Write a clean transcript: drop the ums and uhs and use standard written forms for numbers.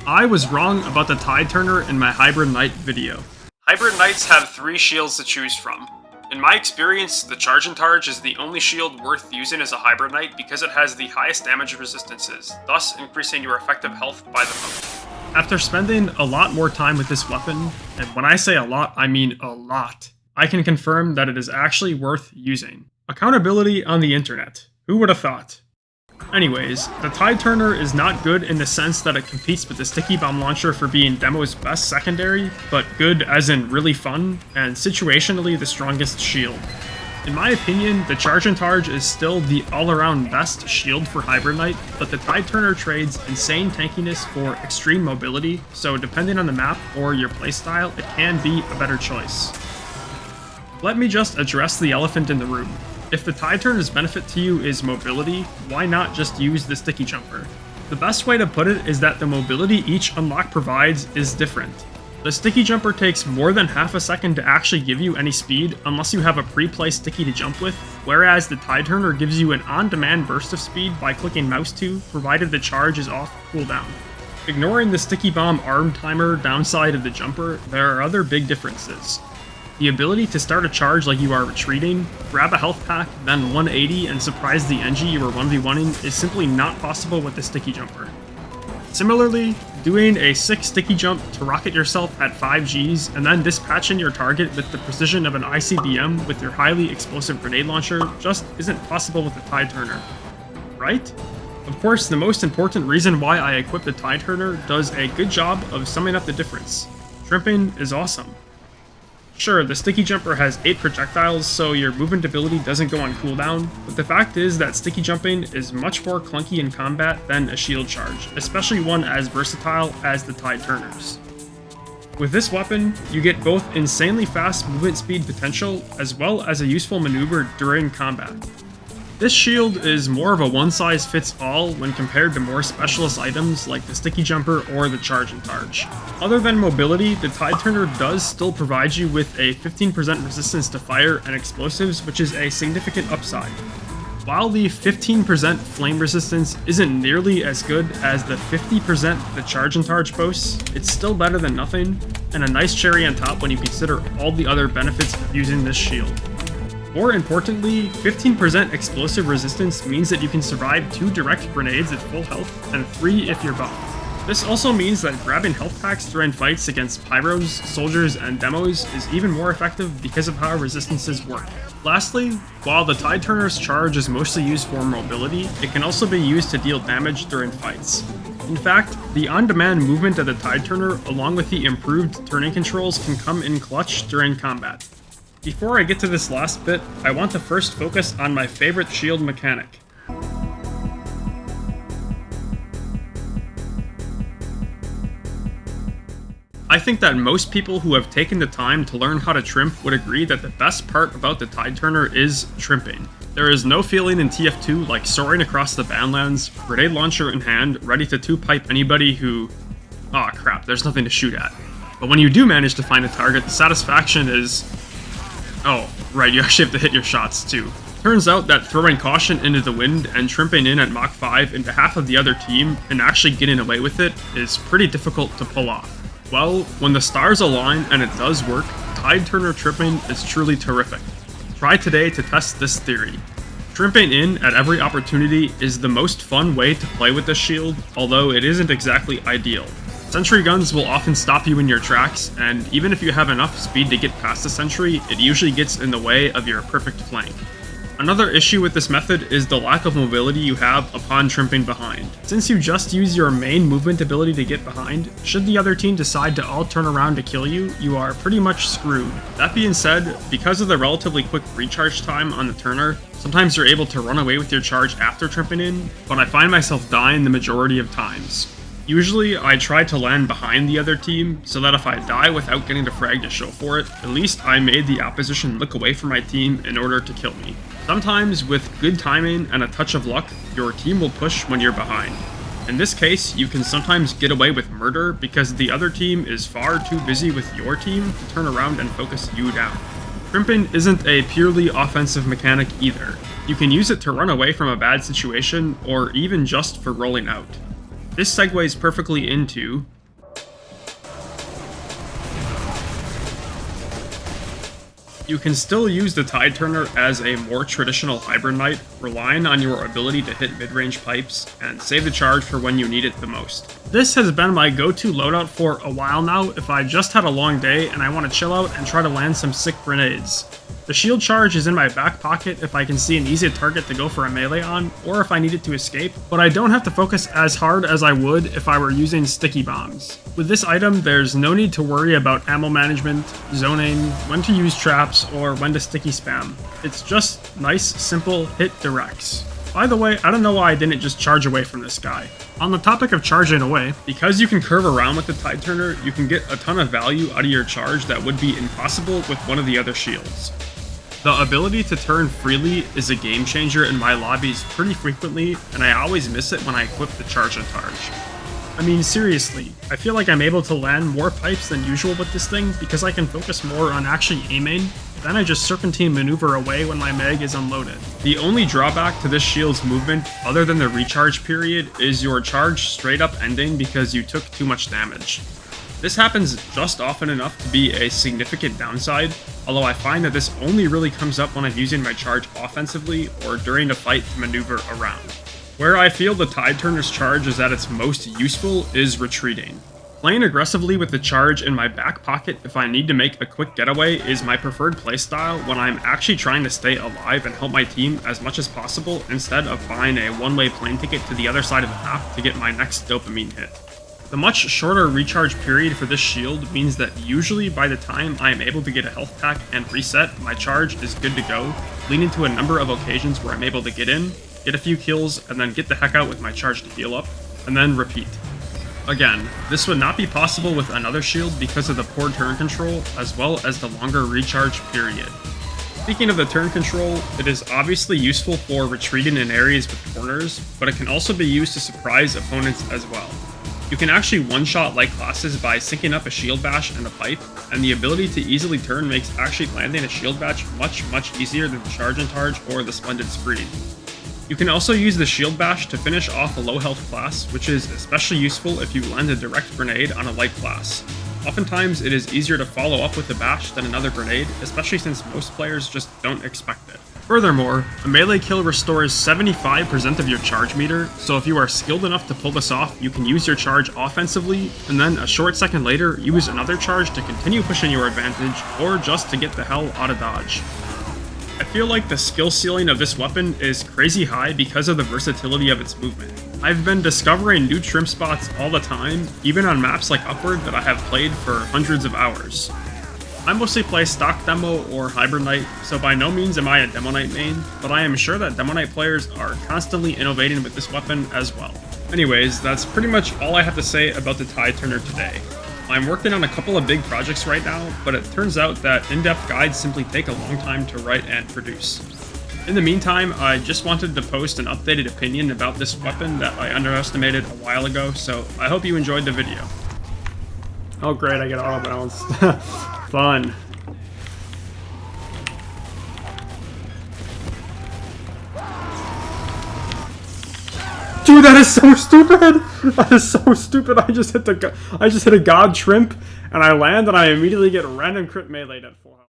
I was wrong about the Tide Turner in my Hybrid Knight video. Hybrid Knights have 3 shields to choose from. In my experience, the Charge and Targe is the only shield worth using as a Hybrid Knight because it has the highest damage resistances, thus increasing your effective health by the most. After spending a lot more time with this weapon, and when I say a lot, I mean a lot, I can confirm that it is actually worth using. Accountability on the internet. Who would have thought? Anyways, the Tide Turner is not good in the sense that it competes with the Sticky Bomb Launcher for being Demo's best secondary, but good as in really fun, and situationally the strongest shield. In my opinion, the Charge and Targe is still the all-around best shield for Hybrid Knight, but the Tide Turner trades insane tankiness for extreme mobility, so depending on the map or your playstyle, it can be a better choice. Let me just address the elephant in the room. If the Tide Turner's benefit to you is mobility, why not just use the Sticky Jumper? The best way to put it is that the mobility each unlock provides is different. The Sticky Jumper takes more than half a second to actually give you any speed unless you have a pre-placed sticky to jump with, whereas the Tide Turner gives you an on-demand burst of speed by clicking mouse 2, provided the charge is off cooldown. Ignoring the Sticky Bomb arm timer downside of the jumper, there are other big differences. The ability to start a charge like you are retreating, grab a health pack, then 180 and surprise the NG you were 1v1ing is simply not possible with the Sticky Jumper. Similarly, doing a 6 sticky jump to rocket yourself at 5 Gs and then dispatching your target with the precision of an ICBM with your highly explosive grenade launcher just isn't possible with the Tide Turner. Right? Of course, the most important reason why I equipped the Tide Turner does a good job of summing up the difference. Trimping is awesome. Sure, the Sticky Jumper has 8 projectiles, so your movement ability doesn't go on cooldown, but the fact is that Sticky Jumping is much more clunky in combat than a shield charge, especially one as versatile as the Tide Turners. With this weapon, you get both insanely fast movement speed potential, as well as a useful maneuver during combat. This shield is more of a one-size-fits-all when compared to more specialist items like the Sticky Jumper or the Charge and Targe. Other than mobility, the Tide Turner does still provide you with a 15% resistance to fire and explosives, which is a significant upside. While the 15% flame resistance isn't nearly as good as the 50% the Charge and Targe boasts, it's still better than nothing, and a nice cherry on top when you consider all the other benefits of using this shield. More importantly, 15% explosive resistance means that you can survive 2 direct grenades at full health, and 3 if you're buffed. This also means that grabbing health packs during fights against Pyros, soldiers, and demos is even more effective because of how resistances work. Lastly, while the Tide Turner's charge is mostly used for mobility, it can also be used to deal damage during fights. In fact, the on-demand movement of the Tide Turner along with the improved turning controls can come in clutch during combat. Before I get to this last bit, I want to first focus on my favorite shield mechanic. I think that most people who have taken the time to learn how to trimp would agree that the best part about the Tide Turner is trimping. There is no feeling in TF2 like soaring across the Badlands, grenade launcher in hand, ready to two-pipe anybody who... Aw crap, there's nothing to shoot at. But when you do manage to find a target, the satisfaction is... Oh, right, you actually have to hit your shots too. Turns out that throwing caution into the wind and trimping in at Mach 5 into half of the other team and actually getting away with it is pretty difficult to pull off. Well, when the stars align and it does work, Tide Turner tripping is truly terrific. Try today to test this theory. Trimping in at every opportunity is the most fun way to play with this shield, although it isn't exactly ideal. Sentry guns will often stop you in your tracks, and even if you have enough speed to get past the sentry, it usually gets in the way of your perfect flank. Another issue with this method is the lack of mobility you have upon trimping behind. Since you just use your main movement ability to get behind, should the other team decide to all turn around to kill you, you are pretty much screwed. That being said, because of the relatively quick recharge time on the Turner, sometimes you're able to run away with your charge after trimping in, but I find myself dying the majority of times. Usually, I try to land behind the other team, so that if I die without getting the frag to show for it, at least I made the opposition look away from my team in order to kill me. Sometimes, with good timing and a touch of luck, your team will push when you're behind. In this case, you can sometimes get away with murder because the other team is far too busy with your team to turn around and focus you down. Trimping isn't a purely offensive mechanic either. You can use it to run away from a bad situation, or even just for rolling out. This segues perfectly into You can still use the Tide Turner as a more traditional Hybrid Knight, relying on your ability to hit mid-range pipes and save the charge for when you need it the most. This has been my go-to loadout for a while now if I just had a long day and I want to chill out and try to land some sick grenades. The shield charge is in my back pocket if I can see an easy target to go for a melee on, or if I needed to escape, but I don't have to focus as hard as I would if I were using sticky bombs. With this item, there's no need to worry about ammo management, zoning, when to use traps, or when to sticky spam. It's just nice, simple hit directs. By the way, I don't know why I didn't just charge away from this guy. On the topic of charging away, because you can curve around with the Tide Turner, you can get a ton of value out of your charge that would be impossible with one of the other shields. The ability to turn freely is a game changer in my lobbies pretty frequently, and I always miss it when I equip the charge and targe. I mean, seriously, I feel like I'm able to land more pipes than usual with this thing because I can focus more on actually aiming, then I just serpentine maneuver away when my mag is unloaded. The only drawback to this shield's movement, other than the recharge period, is your charge straight up ending because you took too much damage. This happens just often enough to be a significant downside, although I find that this only really comes up when I'm using my charge offensively or during a fight to maneuver around. Where I feel the Tide Turner's charge is at its most useful is retreating. Playing aggressively with the charge in my back pocket if I need to make a quick getaway is my preferred playstyle when I'm actually trying to stay alive and help my team as much as possible instead of buying a one-way plane ticket to the other side of the map to get my next dopamine hit. The much shorter recharge period for this shield means that usually by the time I am able to get a health pack and reset, my charge is good to go, leading to a number of occasions where I'm able to get in, get a few kills, and then get the heck out with my charge to heal up, and then repeat. Again, this would not be possible with another shield because of the poor turn control, as well as the longer recharge period. Speaking of the turn control, it is obviously useful for retreating in areas with corners, but it can also be used to surprise opponents as well. You can actually one-shot light classes by syncing up a shield bash and a pipe, and the ability to easily turn makes actually landing a shield bash much easier than the charge and targe or the splendid screen. You can also use the shield bash to finish off a low health class, which is especially useful if you land a direct grenade on a light class. Oftentimes it is easier to follow up with the bash than another grenade, especially since most players just don't expect it. Furthermore, a melee kill restores 75% of your charge meter, so if you are skilled enough to pull this off, you can use your charge offensively, and then a short second later, use another charge to continue pushing your advantage, or just to get the hell out of dodge. I feel like the skill ceiling of this weapon is crazy high because of the versatility of its movement. I've been discovering new trim spots all the time, even on maps like Upward that I have played for hundreds of hours. I mostly play stock demo or hybrid knight, so by no means am I a demo knight main, but I am sure that demo knight players are constantly innovating with this weapon as well. Anyways, that's pretty much all I have to say about the Tide Turner today. I'm working on a couple of big projects right now, but it turns out that in-depth guides simply take a long time to write and produce. In the meantime, I just wanted to post an updated opinion about this weapon that I underestimated a while ago, so I hope you enjoyed the video. Oh great, I get auto balance. Fun. Dude, that is so stupid! That is so stupid. I just hit a god trimp, and I land, and I immediately get random crit melee'd at 4 health.